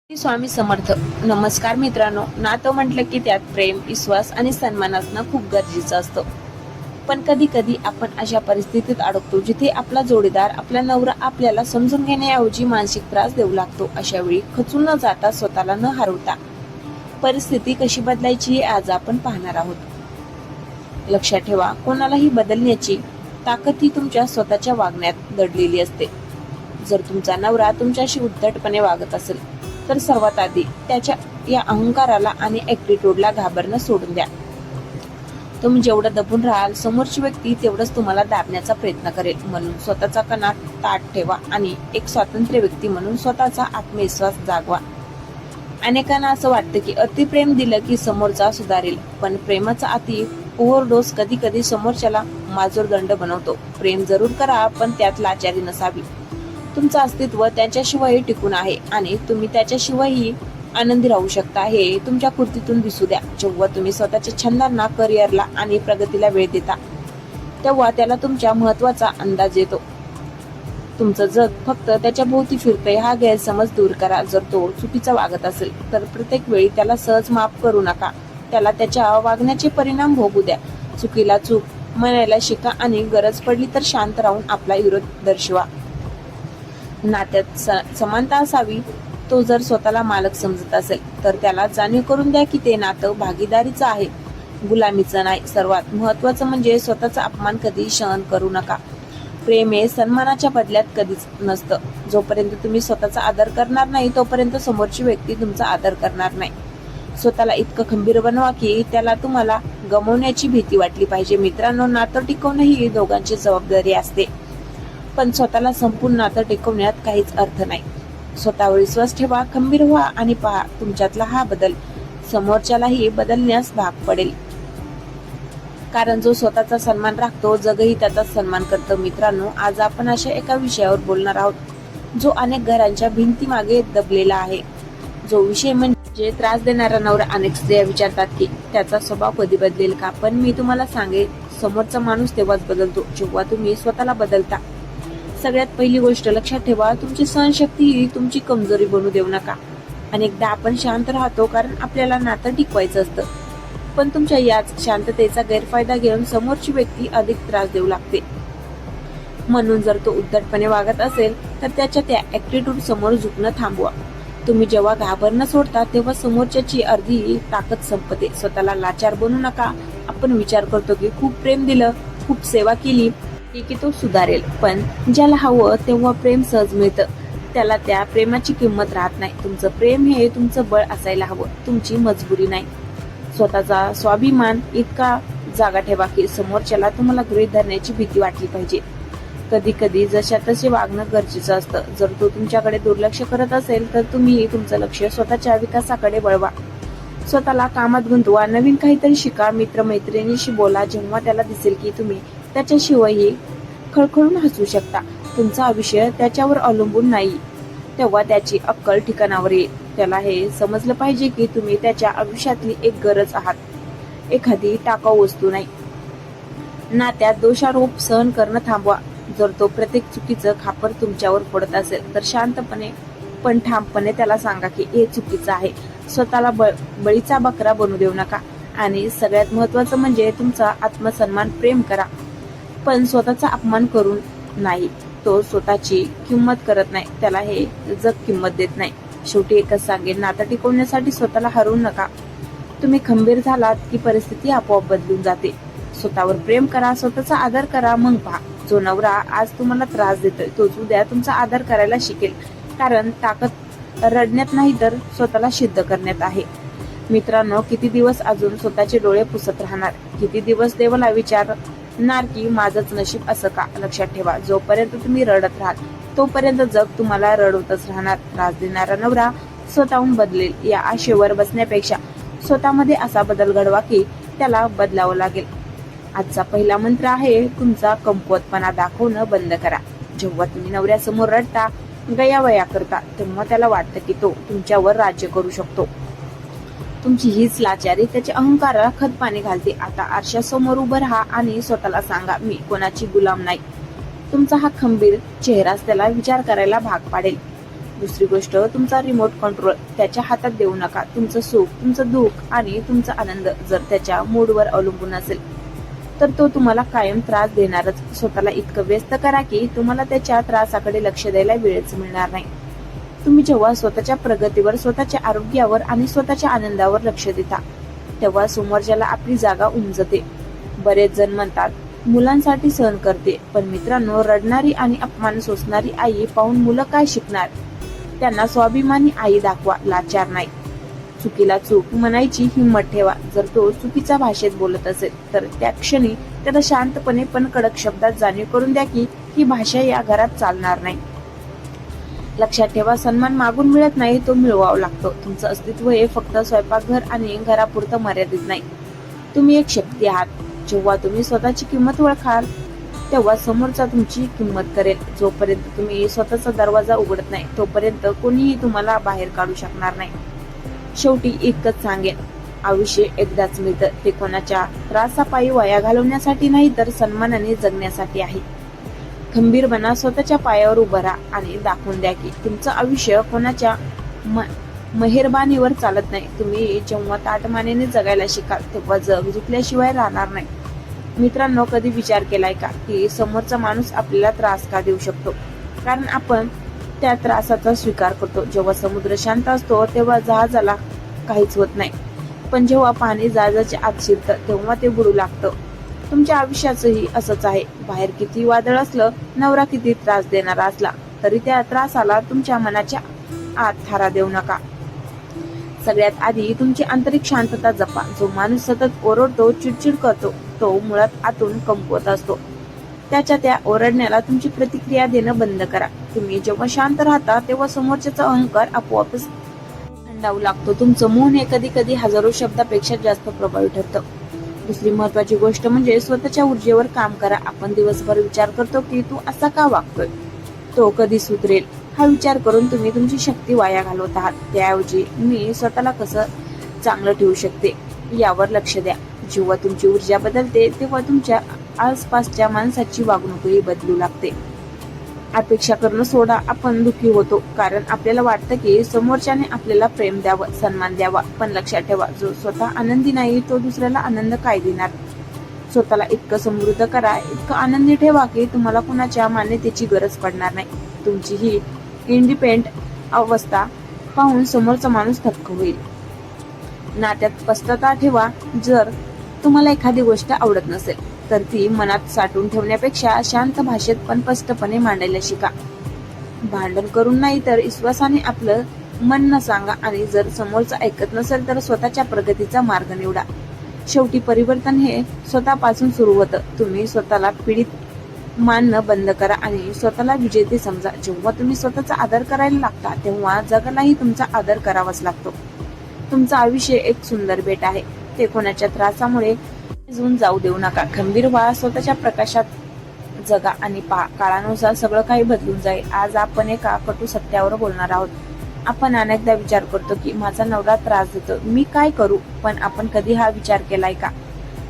स्वामी समर्थ. नमस्कार मित्रांनो. नातं म्हटलं की त्यात प्रेम, विश्वास आणि सन्मान असणं खूप गरजेचं असतं. पण कधी कधी आपण अशा परिस्थितीत अडकतो जिथे आपला जोडीदार, आपला नवरा आपल्याला समजून घेण्याऐवजी मानसिक त्रास देऊ लागतो. अशा वेळी खचून न जाता, स्वतःला न हरवता परिस्थिती कशी बदलायची हे आज आपण पाहणार आहोत. लक्षात ठेवा, कोणालाही बदलण्याची ताकद ही तुमच्या स्वतःच्या वागण्यात दडलेली असते. जर तुमचा नवरा तुमच्याशी उद्धटपणे वागत असेल तर सर्वात आधी त्याच्या या अहंकाराला आणि ऍटिट्यूडला घाबरणं सोडून द्या. तुम्ही जेवढं दबून राहाल, समोरची व्यक्ती तेवढंच तुम्हाला दाबण्याचा प्रयत्न करेल. म्हणून स्वतःचा कणा ताठ ठेवा आणि एक स्वातंत्र्य व्यक्ती म्हणून स्वतःचा आत्मविश्वास जागवा. अनेकांना असं वाटतं की अतिप्रेम दिलं की समोरचा सुधारेल, पण प्रेमाचा अति ओव्हरडोस कधी कधी समोरच्याला माजूरदंड बनवतो. प्रेम जरूर करा, पण त्यात लाचारी नसावी. तुमचं अस्तित्व त्याच्याशिवायही टिकून आहे आणि तुम्ही त्याच्याशिवायही आनंदी राहू शकता हे तुमच्या कृतीतून दिसू द्या. जेव्हा तुम्ही स्वतःच्या छंदांना, करिअरला आणि प्रगतीला वेळ देता, तेव्हा त्याला तुमच्या महत्वाचा अंदाज येतो. तुमचं जग फक्त त्याच्या भोवती फिरतंय हा गैरसमज दूर करा. जर तो चुकीचा वागत असेल तर प्रत्येक वेळी त्याला सहज माफ करू नका. त्याला त्याच्या वागण्याचे परिणाम भोगू द्या. चुकीला चूक म्हणायला शिका आणि गरज पडली तर शांत राहून आपला विरोध दर्शवा. नात्यात समानता असावी. तो जर स्वतःला मालक समजत असेल तर त्याला जाणीव करून द्या की ते नातं भागीदारीचं आहे, गुलामीचं नाही. सर्वात महत्वाचं म्हणजे स्वतःचा अपमान कधी सहन करू नका. प्रेम हे सन्मानाच्या बदल्यात कधीच नसतं. जोपर्यंत तुम्ही स्वतःचा आदर करणार नाही तोपर्यंत समोरची व्यक्ती तुमचा आदर करणार नाही. स्वतःला इतकं खंबीर बनवा की त्याला तुम्हाला गमावण्याची भीती वाटली पाहिजे. मित्रांनो, नातं टिकवणं ही दोघांची जबाबदारी असते, पण स्वतःला संपूर्ण नातं टिकवण्यात काहीच अर्थ नाही. स्वतःवर विश्वास ठेवा, खंबीर व्हा आणि पहा, तुमच्यातला हा बदल समोरच्यालाही बदलण्यास भाग पडेल. कारण जो स्वतःचा सन्मान राखतो, जगही त्याचा सन्मान करतो. मित्रांनो, आज आपण अशा एका विषयावर बोलणार आहोत जो अनेक घरांच्या भिंती मागे दबलेला आहे. जो विषय म्हणजे त्रास देणारा नवरा. अनेक स्त्रिया विचारतात की त्याचा स्वभाव कधी बदलेल का? पण मी तुम्हाला सांगेन, समोरचा माणूस तेव्हाच बदलतो जेव्हा तुम्ही स्वतःला बदलता. सगळ्यात पहिली गोष्ट लक्षात ठेवा, तुमची सहनशक्ती ही तुमची कमजोरी बनू देऊ नका. अनेकदा आपण शांत राहतो कारण आपल्याला नातं टिकवायचं असतं, पण तुमच्या याच शांततेचा गैरफायदा घेऊन समोरची व्यक्ती अधिक त्रास देऊ लागते. म्हणून जर तो उद्धटपणे वागत असेल तर त्याच्या त्या ऍटिट्यूड समोर झुकणं थांबवा. तुम्ही जेव्हा घाबरणं सोडता तेव्हा समोरच्याची अर्धी ताकद संपते. स्वतःला लाचार बनवू नका. आपण विचार करतो की खूप प्रेम दिलं, खूप सेवा केली की तो सुधारेल, पण ज्याला हवं तेव्हा प्रेम सहज मिळतं, त्याला त्या प्रेमाची किंमत राहत नाही. तुमचं प्रेम हे तुमचं बळ असायला हवं, तुमची मजबुरी नाही. स्वतःचा स्वाभिमान इतका जागा ठेवा की समोरच्याला तुम्हाला गृहीत धरण्याची भीती वाटली पाहिजे. कधी कधी जशा तसे वागणं गरजेचं असतं. जर तो तुमच्याकडे दुर्लक्ष करत असेल तर तुम्ही तुमचं लक्ष स्वतःच्या विकासाकडे वळवा. स्वतःला कामात गुंतवा, नवीन काहीतरी शिका, मित्रमैत्रिणीशी बोला. जेव्हा त्याला दिसेल की तुम्ही त्याच्याशिवायही खळखळून हसू शकता, तुमचं आयुष्य त्याच्यावर अवलंबून नाही, तेव्हा त्याची अक्कल ठिकाणावर येईल. त्याला हे समजलं पाहिजे की तुम्ही त्याच्या आयुष्यातली एक गरज आहात, एखादी टाकाऊ वस्तू नाही. नात्यात दोषारोप सहन करणं थांबवा. जर तो प्रत्येक चुकीचं खापर तुमच्यावर पडत असेल तर शांतपणे पण ठामपणे त्याला सांगा की हे चुकीचं आहे. स्वतःला बळीचा बकरा बनू देऊ नका. आणि सगळ्यात महत्वाचं म्हणजे तुमचा आत्मसन्मान. प्रेम करा, पण स्वतःचा अपमान करून नाही. तो स्वतःची किंमत करत नाही, त्याला हे जग किंमत देत नाही. शेवटी एकच सांगेन, नातं टिकवण्यासाठी स्वतःला हरवू नका. तुम्ही खंबीर झालात की परिस्थिती आपोआप बदलून जाते. स्वतःवर प्रेम करा, स्वतःचा आदर करा. मग पहा, जो नवरा आज तुम्हाला त्रास देतोय तोच उद्या तुमचा आदर करायला शिकेल. कारण ताकद रडण्यात नाही तर स्वतःला सिद्ध करण्यात आहे. मित्रांनो, किती दिवस अजून स्वतःचे डोळे पुसत राहणार? किती दिवस देवाला विचारणार की माझंच नशीब असं का? लक्षात ठेवा, जोपर्यंत तुम्ही रडत राहाल तोपर्यंत जग तुम्हाला रडवतच राहणार. त्रास देणारा नवरा स्वतःहून बदलेल या आशेवर बसण्यापेक्षा स्वतःमध्ये असा बदल घडवा की त्याला बदलावं लागेल. आजचा पहिला मंत्र आहे, तुमचा कमकुवतपणा दाखवणं बंद करा. जेव्हा तुम्ही नवऱ्यासमोर रडता, गयावया करता, तेव्हा त्याला वाटतं की तो तुमच्यावर राज्य करू शकतो. तुमची हीच लाचारी त्याच्या अहंकाराला खतपाणी घालते. आता आरशासमोर उभं राहा आणि स्वतःला सांगा, मी कोणाची गुलाम नाही. तुमचा हा खंबीर चेहराच त्याला विचार करायला भाग पाडेल. दुसरी गोष्ट, तुमचा रिमोट कंट्रोल त्याच्या हातात देऊ नका. तुमचं सुख, तुमचं दुःख आणि तुमचा आनंद जर त्याच्या मूडवर अवलंबून असेल तर तो तुम्हाला कायम त्रास देणारच. स्वतःला इतकं व्यस्त करा की तुम्हाला त्याच्या त्रासाकडे लक्ष द्यायला वेळच मिळणार नाही. तुम्ही जेव्हा स्वतःच्या प्रगतीवर, स्वतःच्या आरोग्यावर आणि स्वतःच्या आनंदावर लक्ष देता तेव्हा समोरच्याला आपली जागा उमजते. बरेच जण म्हणतात मुलांसाठी सहन करते, पण मित्रांनो, रडणारी आणि अपमान सोसणारी आई पाहून मुलं काय शिकणार? त्यांना स्वाभिमानी आई दाखवा, लाचार नाही. चुकीला चूक म्हणायची हिंमत ठेवा. जर तो चुकीच्या भाषेत बोलत असेल तर त्या क्षणी त्याला शांतपणे पण कडक शब्दात जाणीव करून द्या की ही भाषा या घरात चालणार नाही. लक्षात ठेवा, सन्मान मागून मिळत नाही, तो मिळवावा लागतो. तुमचं अस्तित्व हे फक्त स्वयंपाकघर आणि घरापुरतं मर्यादित नाही. तुम्ही एक शक्ती आहात. जेव्हा तुम्ही स्वतःची किंमत ओळखाल तेव्हा समोरचा तुमची किंमत करेल. जोपर्यंत तुम्ही स्वतःचा दरवाजा उघडत नाही तोपर्यंत कोणीही तुम्हाला बाहेर काढू शकणार नाही. शेवटी इतकंच सांगेन, आयुष्य एकदाच मिळतं. ते कोणाच्या त्रासापायी वाया घालवण्यासाठी नाही तर सन्मानाने जगण्यासाठी आहे. खंबीर बना, स्वतःच्या पायावर उभं राहा आणि दाखवून द्या की तुमचं आयुष्य कोणाच्या मेहरबानीवर चालत नाही. तुम्ही जेव्हा ताटमानेने जगायला शिकाल तेव्हा जग झुकल्याशिवाय राहणार नाही. मित्रांनो, कधी विचार केलाय का की समोरचा माणूस आपल्याला त्रास का देऊ शकतो? कारण आपण त्या त्रासाचा स्वीकार करतो. जेव्हा समुद्र शांत असतो तेव्हा जहाजाला काहीच होत नाही, पण जेव्हा पाणी जहाजाच्या आत शिरतं तेव्हा ते बुडू लागतं. तुमच्या आयुष्याचंही असंच आहे. बाहेर किती वादळ असलं, नवरा किती त्रास देणारा असला तरी त्या त्रासाला तुमच्या मनाच्या आत थारा देऊ नका. सगळ्यात आधी तुमची आंतरिक शांतता जपा. जो माणूस सतत ओरडतो, चिडचिड करतो, तो मुळात आतून कमकुवत असतो. त्याच्या त्या ओरडण्याला तुमची प्रतिक्रिया देणं बंद करा. तुम्ही जेव्हा शांत राहता तेव्हा समोरच्याचा अहंकार आपोआपच थंडावू लागतो. तुमचं मौन हे कधी कधी हजारो शब्दापेक्षा जास्त प्रभावी ठरतं. दुसरी महत्वाची गोष्ट म्हणजे स्वतःच्या ऊर्जेवर काम करा. आपण दिवसभर विचार करतो की तू असा का वागतोय, तो कधी सुधरेल, हा विचार करून तुम्ही तुमची शक्ती वाया घालवत आहात. त्याऐवजी मी स्वतःला कसं चांगलं ठेवू शकते यावर लक्ष द्या. जेव्हा तुमची ऊर्जा बदलते तेव्हा तुमच्या आसपासच्या माणसाची वागणूकही बदलू लागते. अपेक्षा करणं सोडा. आपण दुःखी होतो कारण आपल्याला वाटतं की समोरच्याने आपल्याला प्रेम द्यावं, सन्मान द्यावा. पण लक्षात ठेवा, जो स्वतः आनंदी नाही तो दुसऱ्याला आनंद काय देणार? स्वतःला इतकं समृद्ध करा, इतकं आनंदी ठेवा की तुम्हाला कुणाच्या मान्यतेची गरज पडणार नाही. तुमची ही इंडिपेंडंट अवस्था पाहून समोरचा माणूस थक्क होईल. नात्यात स्पष्टता ठेवा. जर तुम्हाला एखादी गोष्ट आवडत नसेल तर ती मनात साठवून ठेवण्यापेक्षा शांत भाषेत पण स्पष्टपणे मांडायला शिका. भांडण करून नाही तर विश्वासाने आपलं म्हणणं सांगा आणि जर समोरचं ऐकत नसेल तर स्वतःच्या प्रगतीचा मार्ग निवडा. शेवटी परिवर्तन हे स्वतःपासून सुरू होतं. तुम्ही स्वतःला पीडित मानणं बंद करा आणि स्वतःला विजेते समजा. जेव्हा तुम्ही स्वतःचा आदर करायला लागता तेव्हा जगालाही तुमचा आदर करावाच लागतो. तुमचं आयुष्य एक सुंदर भेट आहे. ते कोणाच्या त्रासामुळे भिजून जाऊ देऊ नका. खंबीर व्हा, स्वतःच्या प्रकाशात जगा आणि काळानुसार सगळं काही बदलून जाईल. आज आपण एका कटू सत्यावर बोलणार आहोत. आपण अनेकदा विचार करतो की माझा नवरा त्रास देतो, मी काय करू? पण आपण कधी हा विचार केलाय का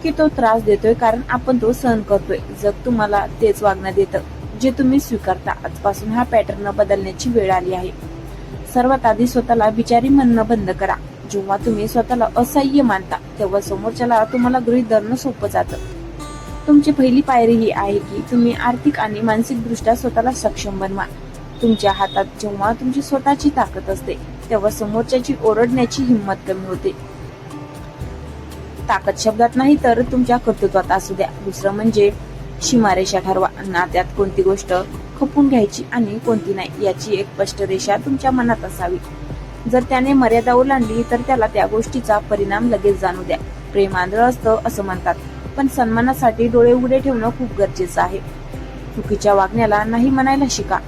की तो त्रास देतोय कारण आपण तो सहन करतोय? जग तुम्हाला तेच वागणं देतं जे तुम्ही स्वीकारता. आजपासून हा पॅटर्न बदलण्याची वेळ आली आहे. सर्वात आधी स्वतःला बिचारी म्हणणं बंद करा. जेव्हा तुम्ही स्वतःला असह्य मानता तेव्हा समोरच्याला तुम्हाला गृहीत धरणं सोपं जातं. तुमची पहिली पायरी ही आहे की तुम्ही आर्थिक आणि मानसिक दृष्ट्या स्वतःला सक्षम बनवा. तुमच्या हातात जेव्हा तुमची स्वतःची ताकद असते तेव्हा समोरच्याची ओरडण्याची हिंमत कमी होते. ताकद शब्दात नाही तर तुमच्या कर्तृत्वात असू द्या. दुसरं म्हणजे सीमारेषा ठरवा. नात्यात कोणती गोष्ट खपून घ्यायची आणि कोणती नाही याची एक स्पष्ट रेषा तुमच्या मनात असावी. जर त्याने मर्यादा ओलांडली तर त्याला त्या गोष्टीचा परिणाम लगेच जाणू द्या. प्रेम आंधळं असतं असं म्हणतात, पण सन्मानासाठी डोळे उघडे ठेवणं खूप गरजेचं आहे. चुकीच्या वागण्याला नाही म्हणायला शिका.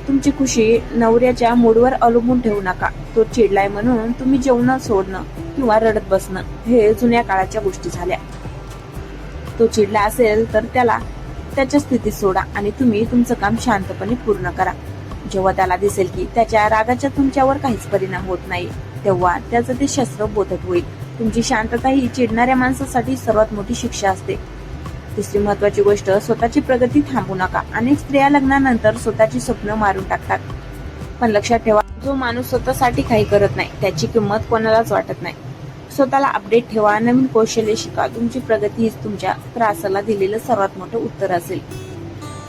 तुमची खुशी नवऱ्याच्या मूडवर अवलंबून ठेवू नका. तो चिडलाय म्हणून तुम्ही जेवण सोडणं किंवा रडत बसणं हे जुन्या काळाच्या गोष्टी झाल्या. तो चिडला असेल तर त्याला त्याच्या स्थितीत सोडा आणि तुम्ही तुमचं काम शांतपणे पूर्ण करा. जेव्हा त्याला दिसेल की त्याच्या रागाचा तुमच्यावर काहीच परिणाम होत नाही तेव्हा त्याचं ते शस्त्र बोधक होईल. तुमची शांतता ही चिडणाऱ्या माणसासाठी सर्वात मोठी शिक्षा असते. तिसरी महत्वाची गोष्ट, स्वतःची प्रगती थांबवू नका. अनेक स्त्रिया लग्नानंतर स्वतःची स्वप्न मारून टाकतात. पण लक्षात ठेवा, जो माणूस स्वतःसाठी काही करत नाही त्याची किंमत कोणालाच वाटत नाही. स्वतःला अपडेट ठेवा, नवीन कौशल्य शिका. तुमची प्रगती हीच तुमच्या त्रासाला दिलेलं सर्वात मोठं उत्तर असेल.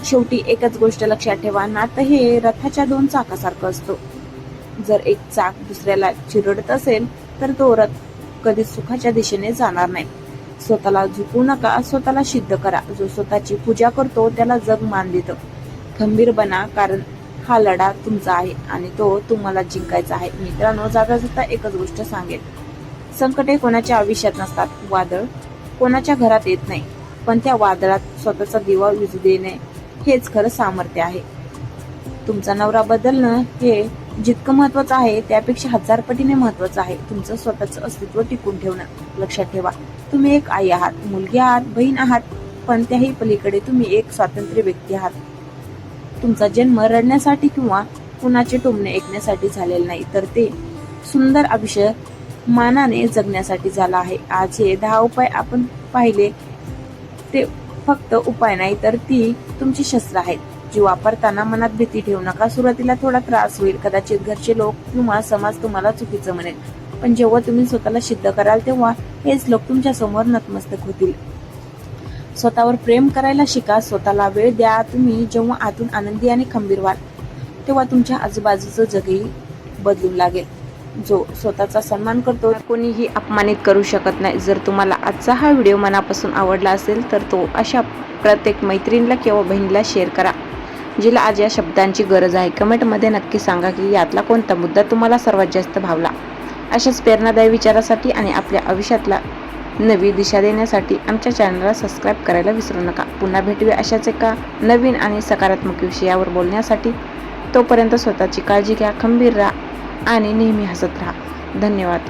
शेवटी एकच गोष्ट लक्षात ठेवा, नातं हे रथाच्या 2 चाकासारखं असतं. जर एक चाक दुसऱ्याला चिरडत असेल तर तो रथ कधीच सुखाच्या दिशेने जाणार नाही. स्वतःला झुकू नका, स्वतःला सिद्ध करा. जो स्वतःची पूजा करतो त्याला जग मान देतं. खंबीर बना, कारण हा लढा तुमचा आहे आणि तो तुम्हाला जिंकायचा आहे. मित्रांनो, जाता जाता एकच गोष्ट सांगेल, संकटे कोणाच्या आयुष्यात नसतात, वादळ कोणाच्या घरात येत नाही, पण त्या वादळात स्वतःचा दिवा विझू देणे हेच खरं सामर्थ्य आहे. तुमचा नवरा बदलणं हे जितकं महत्वाचं आहे त्यापेक्षा 1000 पटीने महत्वाचं आहे तुमचं स्वतःचं अस्तित्व टिकून ठेवणं. लक्षात ठेवा, तुम्ही एक आई आहात, मुलगी आहात, बहीण आहात, पण त्याही पलीकडे तुम्ही एक स्वातंत्र्य व्यक्ती आहात. तुमचा जन्म रडण्यासाठी किंवा कुणाचे टोमणे ऐकण्यासाठी झालेला नाही, तर ते सुंदर आयुष्य मानाने जगण्यासाठी झाला आहे. आज हे 10 उपाय आपण पाहिले, ते फक्त उपाय नाही तर ती तुमची शस्त्र आहेत, जी वापरताना मनात भीती ठेवू नका. सुरुवातीला थोडा त्रास होईल, कदाचित घरचे लोक किंवा समाज तुम्हाला चुकीचं म्हणेल, पण जेव्हा तुम्ही स्वतःला सिद्ध कराल तेव्हा हेच लोक तुमच्या समोर नतमस्तक होतील. स्वतःवर प्रेम करायला शिका, स्वतःला वेळ द्या. तुम्ही जेव्हा आतून आनंदी आणि खंबीर व्हाल तेव्हा तुमच्या आजूबाजूचं जगही बदलू लागेल. जो स्वतःचा सन्मान करतो कोणीही अपमानित करू शकत नाही. जर तुम्हाला आजचा हा व्हिडिओ मनापासून आवडला असेल तर तो अशा प्रत्येक मैत्रिणीला किंवा बहिणीला शेअर करा जिला आज या शब्दांची गरज आहे. कमेंटमध्ये नक्की सांगा की यातला कोणता मुद्दा तुम्हाला सर्वात जास्त भावला. अशाच प्रेरणादायी विचारासाठी आणि आपल्या आयुष्यातला नवी दिशा देण्यासाठी आमच्या चॅनलला सबस्क्राईब करायला विसरू नका. पुन्हा भेटूया अशाच एका नवीन आणि सकारात्मक विषयावर बोलण्यासाठी. तोपर्यंत स्वतःची काळजी घ्या, खंबीर राहा आणि नेहमी हसत राहा. धन्यवाद.